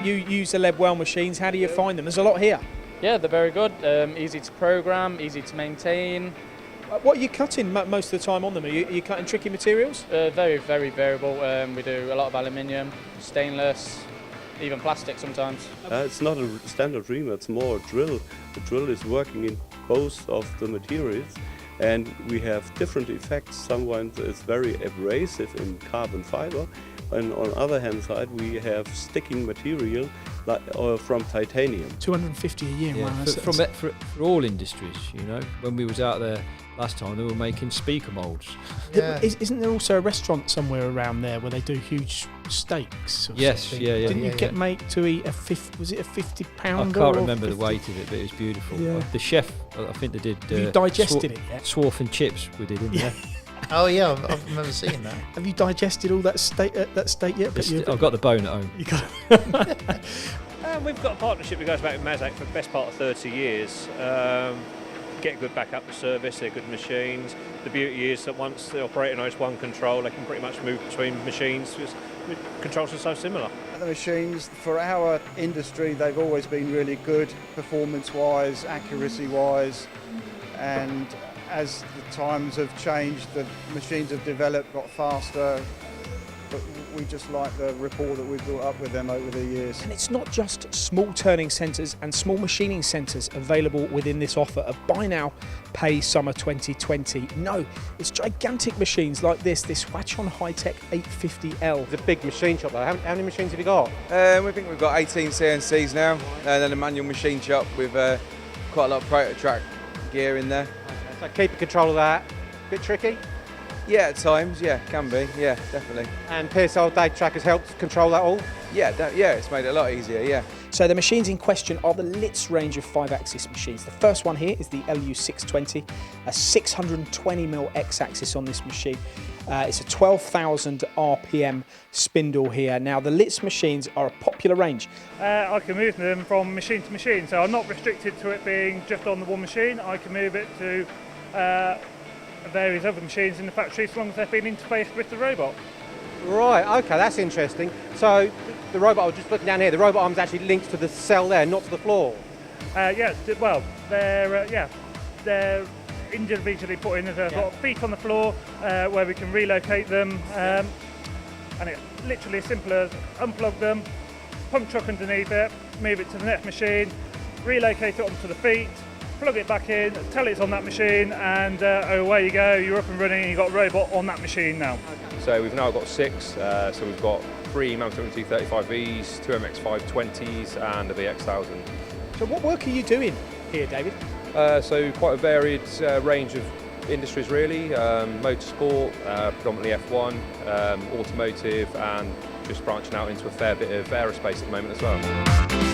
you use the lead well machines. How do you find them? There's a lot here. Yeah, they're very good. Easy to program, easy to maintain. What are you cutting most of the time on them? Are you cutting tricky materials? Very, very variable. We do a lot of aluminium, stainless, even plastic sometimes. It's not a standard reamer, it's more a drill. The drill is working in both of the materials, and we have different effects. Sometimes it's very abrasive in carbon fiber, and on the other hand side we have sticking material from titanium. 250 a year. Yeah, Wow, for all industries, you know. When we was out there last time, they were making speaker moulds. Yeah. Isn't there also a restaurant somewhere around there where they do huge steaks? Or Yes, something? yeah. Didn't you get mate to eat was it a 50 pounder? I can't remember the weight of it, but it was beautiful. Yeah. The chef, I think they did. Have you digested it yet? Swarf and chips we did in there. Oh yeah, I've never seen that. Have you digested all that steak yet? I've got the bone at home. You got We've got a partnership that goes back with Mazak for the best part of 30 years. Get good backup service, they're good machines. The beauty is that once the operator knows one control, they can pretty much move between machines because the controls are so similar. The machines, for our industry, they've always been really good, performance-wise, accuracy-wise, and as the times have changed, the machines have developed, got faster, but we just like the rapport that we've built up with them over the years. And it's not just small turning centres and small machining centres available within this offer of buy now, pay summer 2020. No, it's gigantic machines like this Hwachon High-Tech 850L. It's a big machine shop though. How many machines have you got? We think we've got 18 CNCs now, and then a manual machine shop with quite a lot of prototrack gear in there. So keeping control of that. Bit tricky? Yeah, at times, yeah, can be, yeah, definitely. And PSL data track has helped control that all? Yeah, it's made it a lot easier, yeah. So the machines in question are the Litz range of 5-axis machines. The first one here is the LU620, a 620mm X-axis on this machine. It's a 12,000 RPM spindle here. Now the Litz machines are a popular range. I can move them from machine to machine, so I'm not restricted to it being just on the one machine. I can move it to various other machines in the factory as long as they've been interfaced with the robot. Right, okay, that's interesting. So the robot, I was just looking down here, the robot arm's actually linked to the cell there, not to the floor. They're individually put in. There's a lot of feet on the floor where we can relocate them, and it's literally as simple as unplug them, pump truck underneath it, move it to the next machine, relocate it onto the feet, plug it back in, tell it's on that machine, and away you go, you're up and running, and you've got a robot on that machine now. So we've now got 6, so we've got 3 Mammoth T35Vs, 2 MX520s and a VX1000. So what work are you doing here, David? So quite a varied range of industries really, motorsport, predominantly F1, automotive, and just branching out into a fair bit of aerospace at the moment as well.